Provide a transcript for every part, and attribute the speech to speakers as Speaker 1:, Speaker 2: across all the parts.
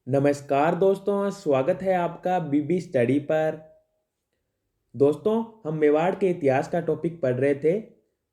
Speaker 1: नमस्कार दोस्तों, स्वागत है आपका बीबी स्टडी पर। दोस्तों, हम मेवाड़ के इतिहास का टॉपिक पढ़ रहे थे।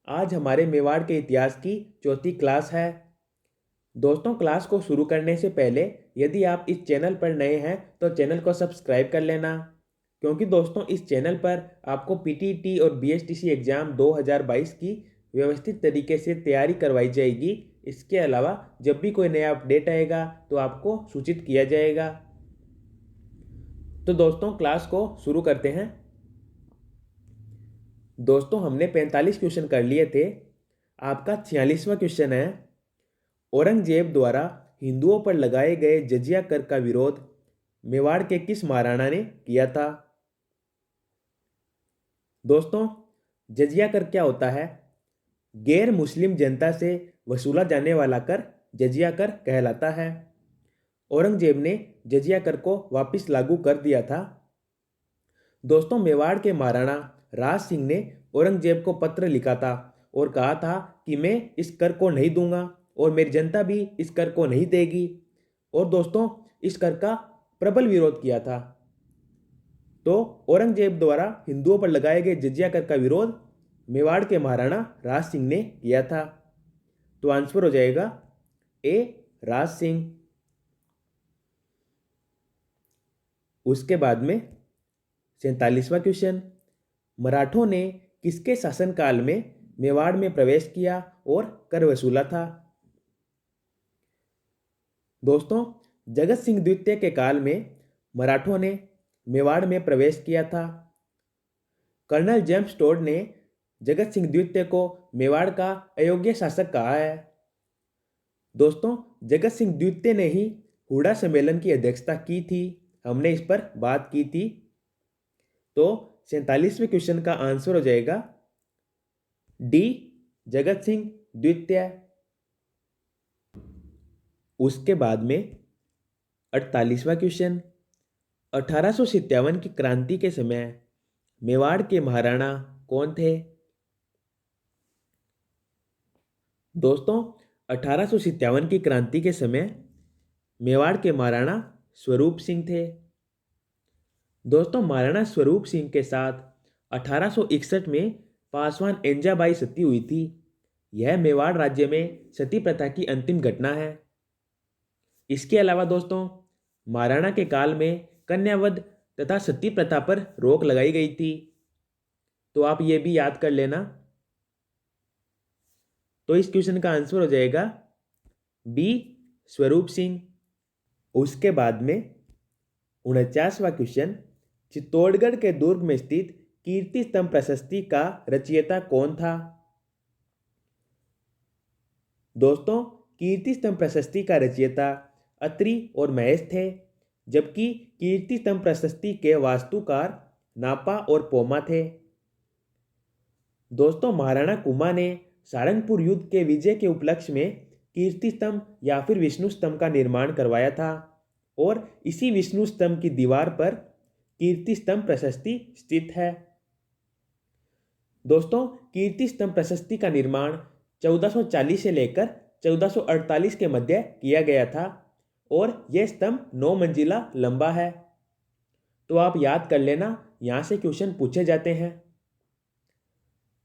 Speaker 1: आज हमारे मेवाड़ के इतिहास की चौथी क्लास है। दोस्तों, क्लास को शुरू करने से पहले यदि आप इस चैनल पर नए हैं तो चैनल को सब्सक्राइब कर लेना, क्योंकि दोस्तों इस चैनल पर आपको पीटीटी और बीएसटीसी एग्ज़ाम 2022 की व्यवस्थित तरीके से तैयारी करवाई जाएगी। इसके अलावा जब भी कोई नया अपडेट आएगा तो आपको सूचित किया जाएगा। तो दोस्तों, क्लास को शुरू करते हैं। दोस्तों, हमने 45 क्वेश्चन कर लिए थे। आपका 46वां क्वेश्चन है, औरंगजेब द्वारा हिंदुओं पर लगाए गए जजिया कर का विरोध मेवाड़ के किस महाराणा ने किया था? दोस्तों, जजिया कर क्या होता है? गैर मुस्लिम जनता से वसूला जाने वाला कर जजिया कर कहलाता है। औरंगजेब ने जजिया कर को वापस लागू कर दिया था। दोस्तों, मेवाड़ के महाराणा राज सिंह ने औरंगजेब को पत्र लिखा था और कहा था कि मैं इस कर को नहीं दूंगा और मेरी जनता भी इस कर को नहीं देगी। और दोस्तों, इस कर का प्रबल विरोध किया था। तो औरंगजेब द्वारा हिंदुओं पर लगाए गए जजिया कर का विरोध मेवाड़ के महाराणा राज सिंह ने किया था। तो आंसर हो जाएगा ए, राज सिंह। उसके बाद में 47वां क्वेश्चन, मराठों ने किसके शासनकाल में मेवाड़ में प्रवेश किया और कर वसूला था? दोस्तों, जगत सिंह द्वितीय के काल में मराठों ने मेवाड़ में प्रवेश किया था। कर्नल जेम्स टोड ने जगत सिंह द्वितीय को मेवाड़ का अयोग्य शासक कहा है। दोस्तों, जगत सिंह द्वितीय ने ही हुडा सम्मेलन की अध्यक्षता की थी। हमने इस पर बात की थी। तो 47वें क्वेश्चन का आंसर हो जाएगा डी, जगत सिंह द्वितीय। उसके बाद में 48वां क्वेश्चन, 1857 की क्रांति के समय मेवाड़ के महाराणा कौन थे? दोस्तों, 1857 की क्रांति के समय मेवाड़ के महाराणा स्वरूप सिंह थे। दोस्तों, महाराणा स्वरूप सिंह के साथ 1861 में पासवान एंजाबाई सती हुई थी। यह मेवाड़ राज्य में सती प्रथा की अंतिम घटना है। इसके अलावा दोस्तों, महाराणा के काल में कन्यावध तथा सती प्रथा पर रोक लगाई गई थी। तो आप ये भी याद कर लेना। तो इस क्वेश्चन का आंसर हो जाएगा बी, स्वरूप सिंह। उसके बाद में 49वां क्वेश्चन, चित्तौड़गढ़ के दुर्ग में स्थित कीर्ति स्तंभ प्रशस्ति का रचयिता कौन था? दोस्तों, कीर्ति स्तंभ प्रशस्ति का रचयिता अत्रि और महेश थे, जबकि कीर्ति स्तंभ प्रशस्ति के वास्तुकार नापा और पोमा थे। दोस्तों, महाराणा कुंभा ने सारंगपुर युद्ध के विजय के उपलक्ष्य में कीर्ति स्तंभ या फिर विष्णु स्तंभ का निर्माण करवाया था और इसी विष्णु स्तंभ की दीवार पर कीर्ति स्तंभ प्रशस्ति स्थित है। दोस्तों, कीर्ति स्तंभ प्रशस्ति का निर्माण 1440 से लेकर 1448 के मध्य किया गया था और यह स्तंभ 9 मंजिला लंबा है। तो आप याद कर लेना, यहां से क्वेश्चन पूछे जाते हैं।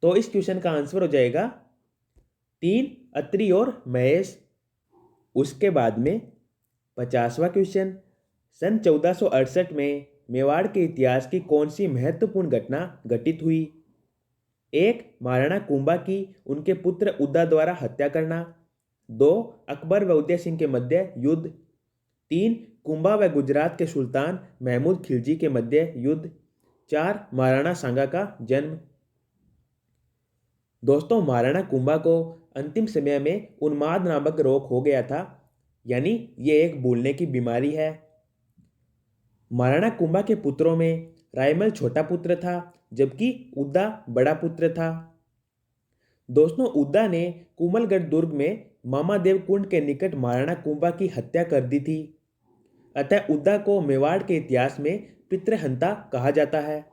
Speaker 1: तो इस क्वेश्चन का आंसर हो जाएगा 3, अत्रि और महेश। उसके बाद में 50वां क्वेश्चन, सन 1468 में मेवाड़ के इतिहास की कौन सी महत्वपूर्ण घटना घटित हुई? 1, महाराणा कुंभा की उनके पुत्र उदा द्वारा हत्या करना। 2, अकबर व उदय सिंह के मध्य युद्ध। 3, कुंभा व गुजरात के सुल्तान महमूद खिलजी के मध्य युद्ध। 4, महाराणा सांगा का जन्म। दोस्तों, महाराणा कुंभा को अंतिम समय में उन्माद नामक रोग हो गया था, यानी ये एक भूलने की बीमारी है। महाराणा कुंभा के पुत्रों में रायमल छोटा पुत्र था, जबकि उदा बड़ा पुत्र था। दोस्तों, उदा ने कुमलगढ़ दुर्ग में मामादेव कुंड के निकट महाराणा कुंभा की हत्या कर दी थी। अतः उदा को मेवाड़ के इतिहास में पितृहंता कहा जाता है।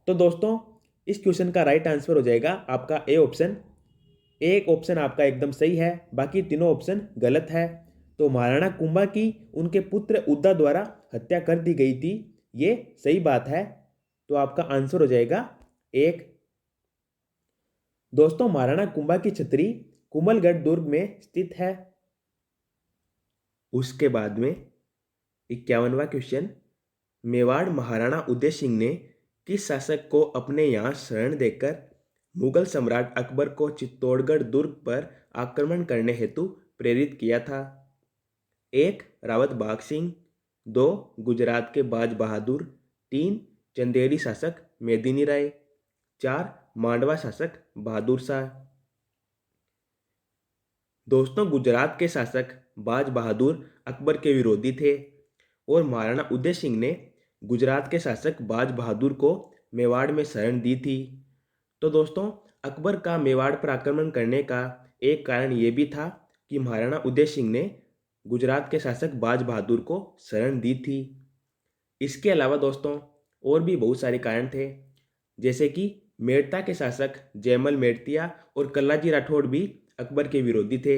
Speaker 1: तो दोस्तों, इस क्वेश्चन का राइट आंसर हो जाएगा आपका ए ऑप्शन। एक ऑप्शन आपका एकदम सही है, बाकी तीनों ऑप्शन गलत है। तो महाराणा कुंभा की उनके पुत्र उद्दा द्वारा हत्या कर दी गई थी, ये सही बात है। तो आपका आंसर हो जाएगा 1। दोस्तों, महाराणा कुंभा की छतरी कुंभलगढ़ दुर्ग में स्थित है। उसके बाद में 51वां क्वेश्चन, मेवाड़ महाराणा उदय सिंह ने किस शासक को अपने यहाँ शरण देकर मुगल सम्राट अकबर को चित्तौड़गढ़ दुर्ग पर आक्रमण करने हेतु प्रेरित किया था? 1. रावत बाघ सिंह, 2. गुजरात के बाज बहादुर, 3. चंदेरी शासक मेदिनी राय, 4. मांडवा शासक बहादुर शाह। दोस्तों, गुजरात के शासक बाज बहादुर अकबर के विरोधी थे और महाराणा उदय सिंह ने गुजरात के शासक बाज बहादुर को मेवाड़ में शरण दी थी। तो दोस्तों, अकबर का मेवाड़ पर आक्रमण करने का एक कारण ये भी था कि महाराणा उदय सिंह ने गुजरात के शासक बाज बहादुर को शरण दी थी। इसके अलावा दोस्तों और भी बहुत सारे कारण थे, जैसे कि मेड़ता के शासक जयमल मेड़तिया और कल्लाजी राठौड़ भी अकबर के विरोधी थे।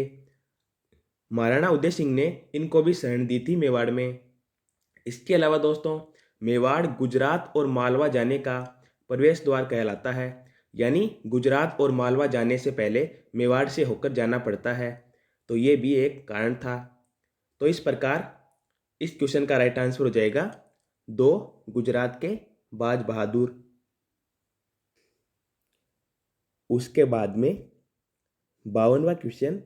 Speaker 1: महाराणा उदय सिंह ने इनको भी शरण दी थी मेवाड़ में। इसके अलावा दोस्तों, मेवाड़ गुजरात और मालवा जाने का प्रवेश द्वार कहलाता है, यानी गुजरात और मालवा जाने से पहले मेवाड़ से होकर जाना पड़ता है। तो ये भी एक कारण था। तो इस प्रकार इस क्वेश्चन का राइट आंसर हो जाएगा 2, गुजरात के बाज बहादुर। उसके बाद में 52वां क्वेश्चन,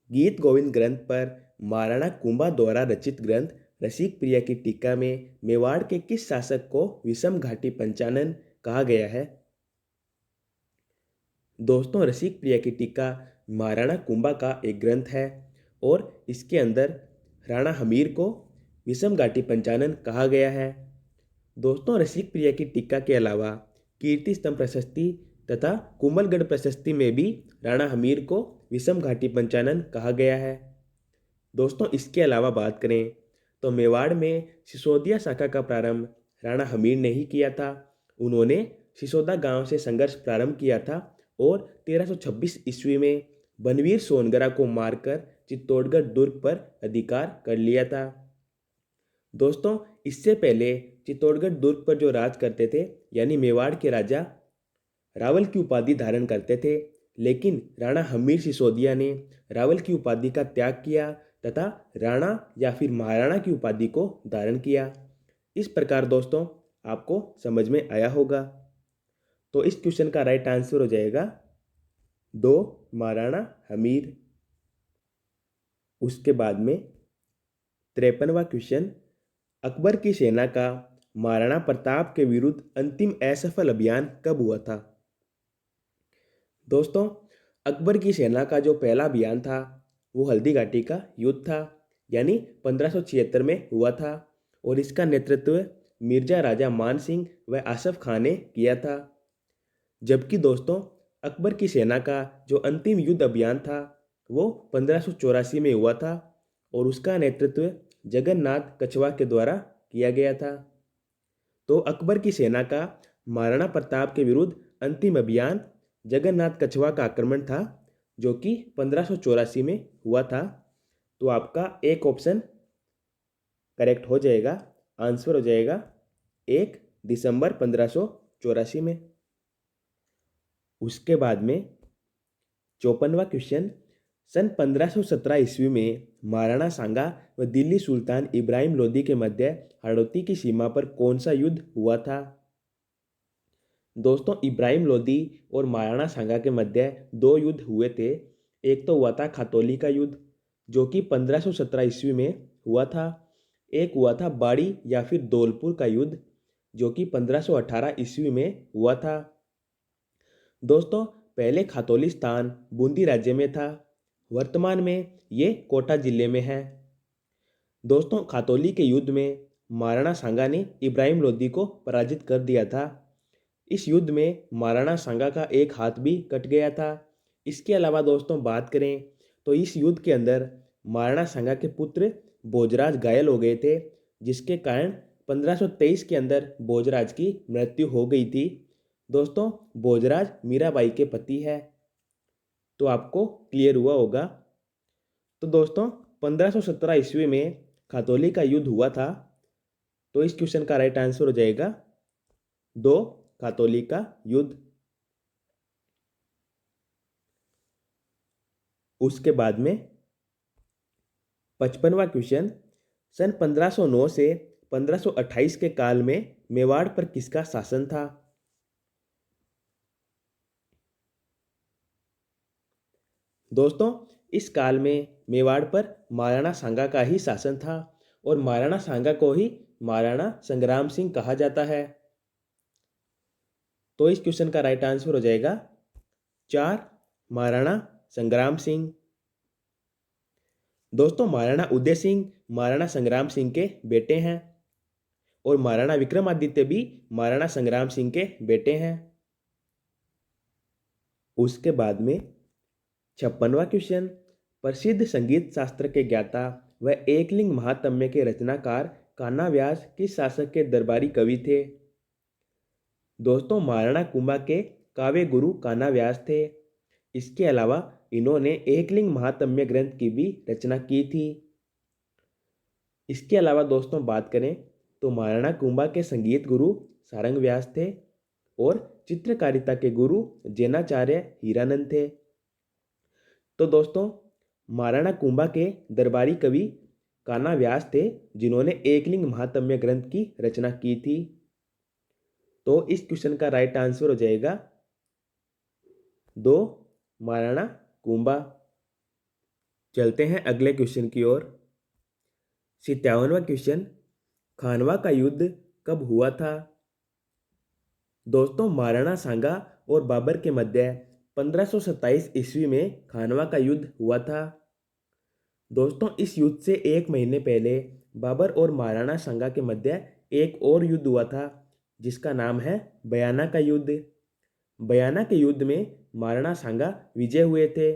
Speaker 1: गीत गोविंद ग्रंथ पर महाराणा कुंभा द्वारा रचित ग्रंथ रसिक प्रिया की टीका में मेवाड़ के किस शासक को विषम घाटी पंचानन कहा गया है? दोस्तों, रसिक प्रिया की टीका महाराणा कुंभा का एक ग्रंथ है और इसके अंदर राणा हमीर को विषम घाटी पंचानन कहा गया है। दोस्तों, रसिक प्रिया की टीका के अलावा कीर्ति स्तंभ प्रशस्ति तथा कुंभलगढ़ प्रशस्ति में भी राणा हमीर को विषम घाटी पंचानन कहा गया है। दोस्तों, इसके अलावा बात करें तो मेवाड़ में सिसोदिया शाखा का प्रारंभ राणा हमीर ने ही किया था। उन्होंने सिसोदा गांव से संघर्ष प्रारंभ किया था और 1326 ईस्वी में बनवीर सोनगरा को मारकर चित्तौड़गढ़ दुर्ग पर अधिकार कर लिया था। दोस्तों, इससे पहले चित्तौड़गढ़ दुर्ग पर जो राज करते थे, यानी मेवाड़ के राजा रावल की उपाधि धारण करते थे, लेकिन राणा हमीर सिसोदिया ने रावल की उपाधि का त्याग किया तथा राणा या फिर महाराणा की उपाधि को धारण किया। इस प्रकार दोस्तों आपको समझ में आया होगा। तो इस क्वेश्चन का राइट आंसर हो जाएगा 2, महाराणा हमीर। उसके बाद में 53वां क्वेश्चन, अकबर की सेना का महाराणा प्रताप के विरुद्ध अंतिम असफल अभियान कब हुआ था? दोस्तों, अकबर की सेना का जो पहला अभियान था वो हल्दी घाटी का युद्ध था, यानी 1576 में हुआ था और इसका नेतृत्व मिर्जा राजा मान सिंह व आसफ खान ने किया था। जबकि दोस्तों, अकबर की सेना का जो अंतिम युद्ध अभियान था वो 1584 में हुआ था और उसका नेतृत्व जगन्नाथ कछवा के द्वारा किया गया था। तो अकबर की सेना का महाराणा प्रताप के विरुद्ध अंतिम अभियान जगन्नाथ कछवा का आक्रमण था, जो कि 1584 में हुआ था। तो आपका एक ऑप्शन करेक्ट हो जाएगा, आंसर हो जाएगा 1 दिसंबर 1584 में। उसके बाद में 54वां क्वेश्चन, सन 1517 ईस्वी में महाराणा सांगा व दिल्ली सुल्तान इब्राहिम लोदी के मध्य हाड़ौती की सीमा पर कौन सा युद्ध हुआ था? दोस्तों, इब्राहिम लोदी और महाराणा सांगा के मध्य 2 युद्ध हुए थे। एक तो हुआ था खातौली का युद्ध, जो कि 1517 ईस्वी में हुआ था। एक हुआ था बाड़ी या फिर धौलपुर का युद्ध, जो कि 1518 ईस्वी में हुआ था। दोस्तों, पहले खातौली स्थान बूंदी राज्य में था, वर्तमान में ये कोटा जिले में है। दोस्तों, खातौली के युद्ध में महाराणा सांगा ने इब्राहिम लोदी को पराजित कर दिया था। इस युद्ध में महाराणा सांगा का एक हाथ भी कट गया था। इसके अलावा दोस्तों बात करें तो इस युद्ध के अंदर महाराणा सांगा के पुत्र भोजराज घायल हो गए थे, जिसके कारण 1523 के अंदर भोजराज की मृत्यु हो गई थी। दोस्तों, भोजराज मीराबाई के पति है। तो आपको क्लियर हुआ होगा। तो दोस्तों, 1517 ईस्वी में खातौली का युद्ध हुआ था। तो इस क्वेश्चन का राइट आंसर हो जाएगा 2, खातौली का युद्ध। उसके बाद में 55वां क्वेश्चन, सन 1509 से 1528 के काल में मेवाड़ पर किसका शासन था? दोस्तों, इस काल में मेवाड़ पर महाराणा सांगा का ही शासन था और महाराणा सांगा को ही महाराणा संग्राम सिंह कहा जाता है। तो इस क्वेश्चन का राइट आंसर हो जाएगा 4, महाराणा संग्राम सिंह। दोस्तों, महाराणा उदय सिंह महाराणा संग्राम सिंह के बेटे हैं और महाराणा विक्रमादित्य भी महाराणा संग्राम सिंह के बेटे हैं। उसके बाद में 56वां क्वेश्चन, प्रसिद्ध संगीत शास्त्र के ज्ञाता व एकलिंग महात्म्य के रचनाकार कान्हा व्यास किस शासक के दरबारी कवि थे? दोस्तों, महाराणा कुंभा के काव्य गुरु कान्हा व्यास थे। इसके अलावा इन्होंने एकलिंग महात्म्य ग्रंथ की भी रचना की थी। इसके अलावा दोस्तों बात करें तो महाराणा कुंभा के संगीत गुरु सारंग व्यास थे और चित्रकारिता के गुरु जैनाचार्य हीरानंद थे। तो दोस्तों, महाराणा कुंभा के दरबारी कवि कान्हा व्यास थे जिन्होंने एकलिंग महात्म्य ग्रंथ की रचना की थी। तो इस क्वेश्चन का राइट आंसर हो जाएगा 2, महाराणा कुंभा। चलते हैं अगले क्वेश्चन की ओर। 57वां क्वेश्चन, खानवा का युद्ध कब हुआ था? दोस्तों, महाराणा सांगा और बाबर के मध्य 1527 ईस्वी में खानवा का युद्ध हुआ था। दोस्तों, इस युद्ध से 1 महीने पहले बाबर और महाराणा सांगा के मध्य एक और युद्ध हुआ था जिसका नाम है बयाना का युद्ध। बयाना के युद्ध में महाराणा सांगा विजय हुए थे,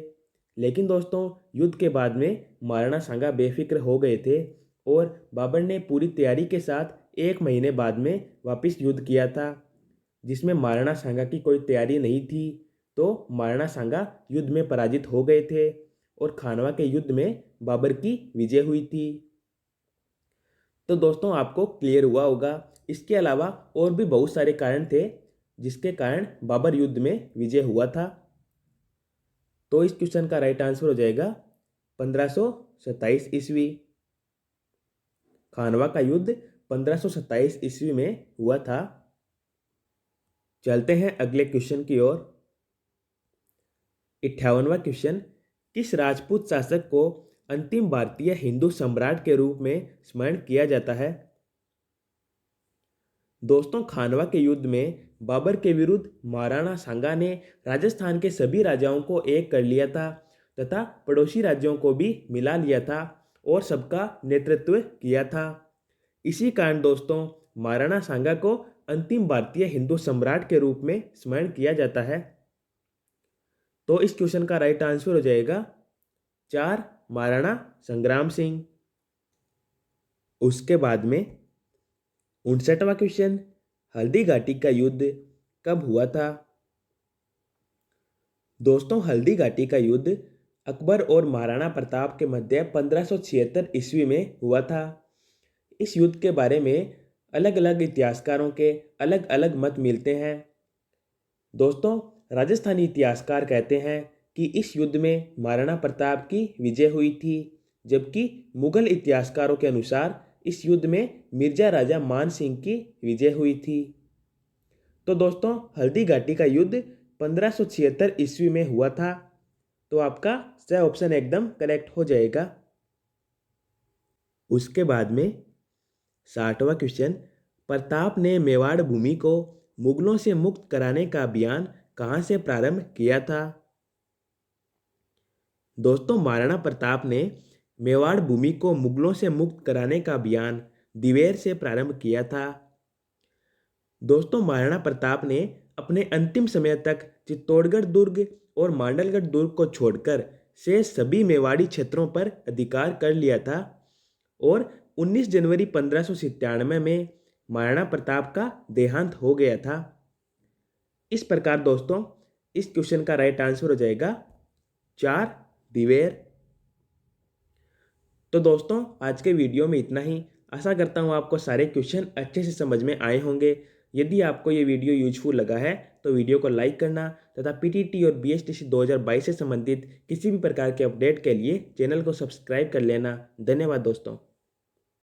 Speaker 1: लेकिन दोस्तों युद्ध के बाद में महाराणा सांगा बेफिक्र हो गए थे और बाबर ने पूरी तैयारी के साथ 1 महीने बाद में वापस युद्ध किया था जिसमें महाराणा सांगा की कोई तैयारी नहीं थी। तो महाराणा सांगा युद्ध में पराजित हो गए थे और खानवा के युद्ध में बाबर की विजय हुई थी। तो दोस्तों आपको क्लियर हुआ होगा। इसके अलावा और भी बहुत सारे कारण थे जिसके कारण बाबर युद्ध में विजय हुआ था। तो इस क्वेश्चन का राइट आंसर हो जाएगा 1527 ईस्वी। खानवा का युद्ध 1527 ईस्वी में हुआ था। चलते हैं अगले क्वेश्चन की ओर। 58वां क्वेश्चन, किस राजपूत शासक को अंतिम भारतीय हिंदू सम्राट के रूप में स्मरण किया जाता है? दोस्तों, खानवा के युद्ध में बाबर के विरुद्ध महाराणा सांगा ने राजस्थान के सभी राजाओं को एक कर लिया था तथा पड़ोसी राज्यों को भी मिला लिया था और सबका नेतृत्व किया था। इसी कारण दोस्तों महाराणा सांगा को अंतिम भारतीय हिंदू सम्राट के रूप में स्मरण किया जाता है। तो इस क्वेश्चन का राइट आंसर हो जाएगा 4, महाराणा संग्राम सिंह। उसके बाद में 59वां क्वेश्चन, हल्दी घाटी का युद्ध कब हुआ था? दोस्तों, हल्दी घाटी का युद्ध अकबर और महाराणा प्रताप के मध्य 1576 ईस्वी में हुआ था। इस युद्ध के बारे में अलग अलग इतिहासकारों के अलग अलग मत मिलते हैं। दोस्तों, राजस्थानी इतिहासकार कहते हैं कि इस युद्ध में महाराणा प्रताप की विजय हुई थी, जबकि मुगल इतिहासकारों के अनुसार इस युद्ध में मिर्जा राजा मान सिंह की विजय हुई थी। तो दोस्तों हल्दी घाटी का युद्ध 1576 ईस्वी में हुआ था। तो आपका स ऑप्शन एकदम करेक्ट हो जाएगा। उसके बाद में 60वां क्वेश्चन, प्रताप ने मेवाड़ भूमि को मुगलों से मुक्त कराने का अभियान कहाँ से प्रारंभ किया था? दोस्तों, महाराणा प्रताप ने मेवाड़ भूमि को मुगलों से मुक्त कराने का अभियान दिवेर से प्रारंभ किया था। दोस्तों, महाराणा प्रताप ने अपने अंतिम समय तक चित्तौड़गढ़ दुर्ग और मांडलगढ़ दुर्ग को छोड़कर शेष सभी मेवाड़ी क्षेत्रों पर अधिकार कर लिया था और 19 जनवरी 1597 में महाराणा प्रताप का देहांत हो गया था। इस प्रकार दोस्तों इस क्वेश्चन का राइट आंसर हो जाएगा 4, दिवेर। तो दोस्तों आज के वीडियो में इतना ही। आशा करता हूँ आपको सारे क्वेश्चन अच्छे से समझ में आए होंगे। यदि आपको ये वीडियो यूजफुल लगा है तो वीडियो को लाइक करना तथा पीटीटी और बीएसटीसी 2022 से संबंधित किसी भी प्रकार के अपडेट के लिए चैनल को सब्सक्राइब कर लेना। धन्यवाद दोस्तों।